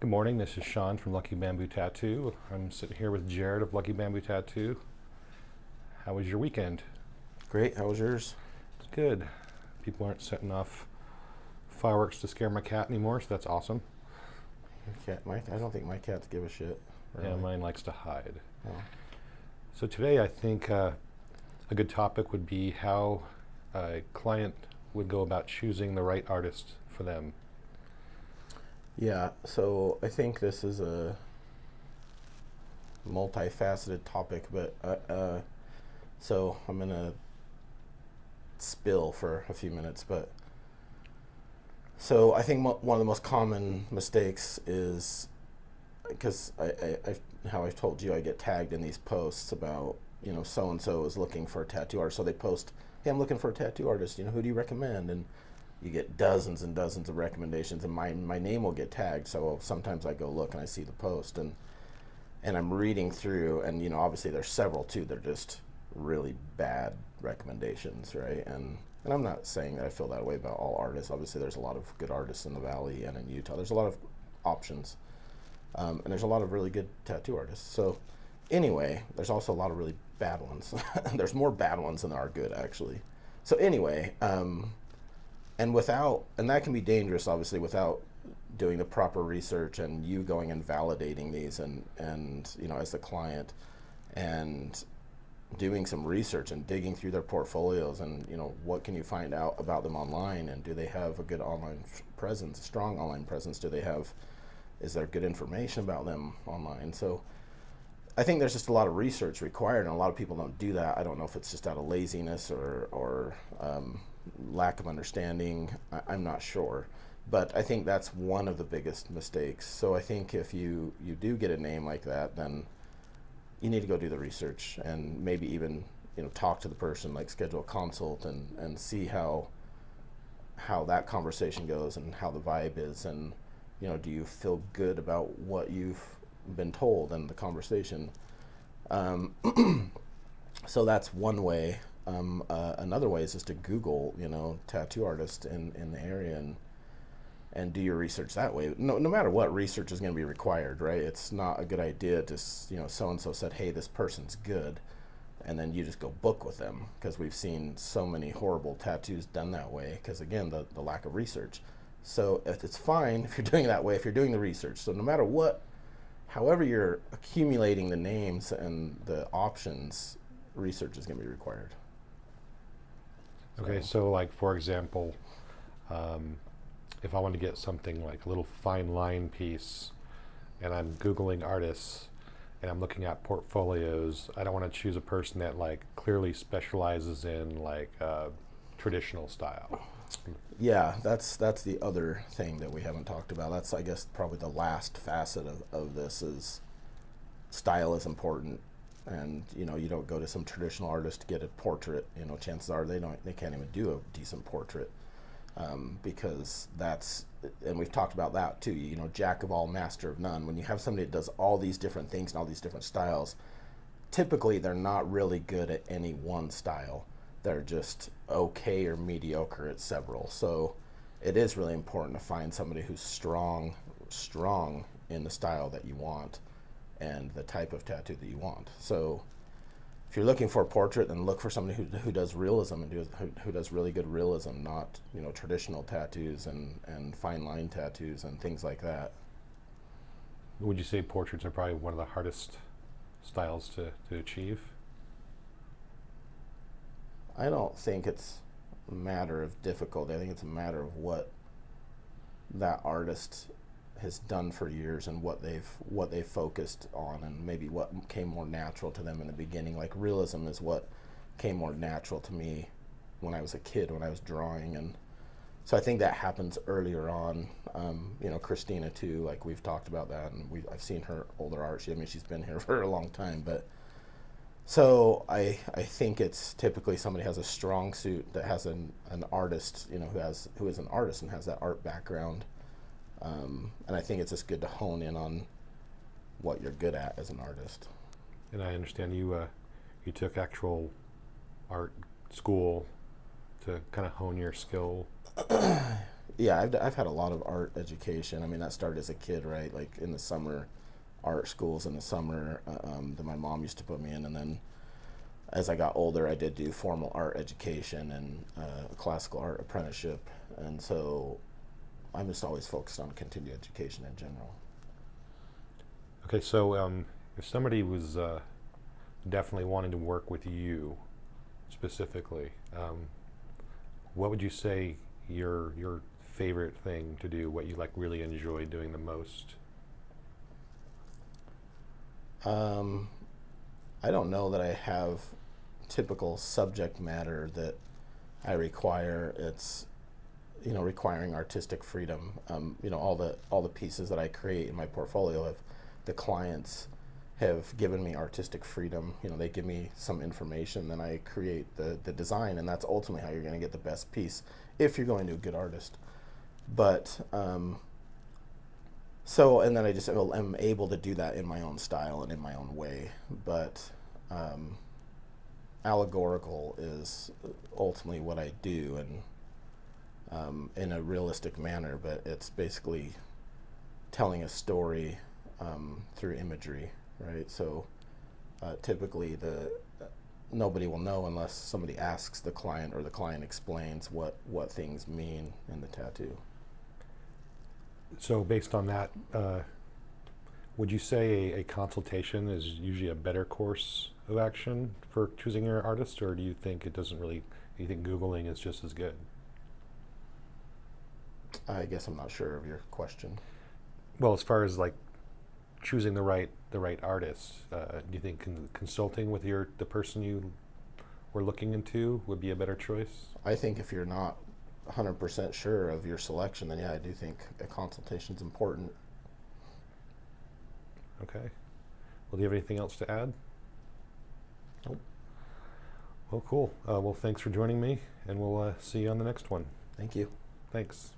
Good morning, this is Sean from Lucky Bamboo Tattoo. I'm sitting here with Jared of Lucky Bamboo Tattoo. How was your weekend? Great. How was yours? It's good. People aren't setting off fireworks to scare my cat anymore, so that's awesome. Your cat, I don't think my cats give a shit. Really. Yeah, mine likes to hide. Oh. So today I think a good topic would be how a client would go about choosing the right artist for them. Yeah, so I think this is a multifaceted topic, but so I'm going to spill for a few minutes. But so I think one of the most common mistakes is because how I've told you, I get tagged in these posts about, so and so is looking for a tattoo artist. So they post, hey, I'm looking for a tattoo artist. Who do you recommend? And you get dozens and dozens of recommendations, and my name will get tagged. So sometimes I go look and I see the post, and I'm reading through, and obviously there's several too. They're just really bad recommendations, right? And I'm not saying that I feel that way about all artists. Obviously, there's a lot of good artists in the Valley and in Utah. There's a lot of options, and there's a lot of really good tattoo artists. So anyway, there's also a lot of really bad ones. There's more bad ones than there are good, actually. So anyway. And that can be dangerous, obviously, without doing the proper research and you going and validating these and as the client and doing some research and digging through their portfolios and, what can you find out about them online, and do they have a good online presence, a strong online presence? Is there good information about them online? So I think there's just a lot of research required, and a lot of people don't do that. I don't know if it's just out of laziness or lack of understanding. I'm not sure, but I think that's one of the biggest mistakes. So I think if you do get a name like that, then you need to go do the research and maybe even talk to the person, like schedule a consult and see how that conversation goes and how the vibe is, and do you feel good about what you've been told and the conversation. So that's one way. Another way is just to Google, tattoo artist in the area and do your research that way. No matter what, research is going to be required, right? It's not a good idea to, so-and-so said, hey, this person's good, and then you just go book with them, because we've seen so many horrible tattoos done that way because, again, the lack of research. So it's fine if you're doing it that way, if you're doing the research. So no matter what, however you're accumulating the names and the options, research is going to be required. Okay, so like, for example, if I want to get something like a little fine line piece and I'm Googling artists and I'm looking at portfolios, I don't want to choose a person that like clearly specializes in like traditional style. Yeah, that's the other thing that we haven't talked about. That's, I guess, probably the last facet of this is style is important. And you don't go to some traditional artist to get a portrait. Chances are they can't even do a decent portrait, because and we've talked about that too. Jack of all, master of none. When you have somebody that does all these different things and all these different styles, typically they're not really good at any one style. They're just okay or mediocre at several. So it is really important to find somebody who's strong in the style that you want and the type of tattoo that you want. So if you're looking for a portrait, then look for somebody who does realism and who does really good realism, not traditional tattoos and fine line tattoos and things like that. Would you say portraits are probably one of the hardest styles to achieve? I don't think it's a matter of difficulty. I think it's a matter of what that artist has done for years and what they've focused on, and maybe what came more natural to them in the beginning. Like realism is what came more natural to me when I was a kid, when I was drawing, and so I think that happens earlier on. Christina too, like we've talked about that, and I've seen her older art. She's been here for a long time, but so I think it's typically somebody has a strong suit that has an artist, who is an artist and has that art background. And I think it's just good to hone in on what you're good at as an artist. And I understand you took actual art school to kind of hone your skill. Yeah, I've had a lot of art education. I mean, that started as a kid, right? Like in the summer, art schools in the summer that my mom used to put me in, and then as I got older, I did do formal art education and classical art apprenticeship, and so I'm just always focused on continued education in general. Okay, so if somebody was definitely wanting to work with you specifically, what would you say your favorite thing to do? What you like really enjoy doing the most? Um, I don't know that I have typical subject matter that I require. It's requiring artistic freedom. All the pieces that I create in my portfolio have the clients have given me artistic freedom. They give me some information, then I create the design, and that's ultimately how you're going to get the best piece if you're going to a good artist. But and then I just am able to do that in my own style and in my own way. But um, allegorical is ultimately what I do, and in a realistic manner, but it's basically telling a story through imagery, right? So typically nobody will know unless somebody asks the client or the client explains what things mean in the tattoo. So based on that, would you say a consultation is usually a better course of action for choosing your artist, or do you think it doesn't really? Do you think Googling is just as good? I guess I'm not sure of your question. Well, as far as like choosing the right artist, do you think consulting with the person you were looking into would be a better choice? I think if you're not 100% sure of your selection, then yeah, I do think a consultation is important. Okay. Well, do you have anything else to add? Nope. Well, cool. Well, thanks for joining me, and we'll see you on the next one. Thank you. Thanks.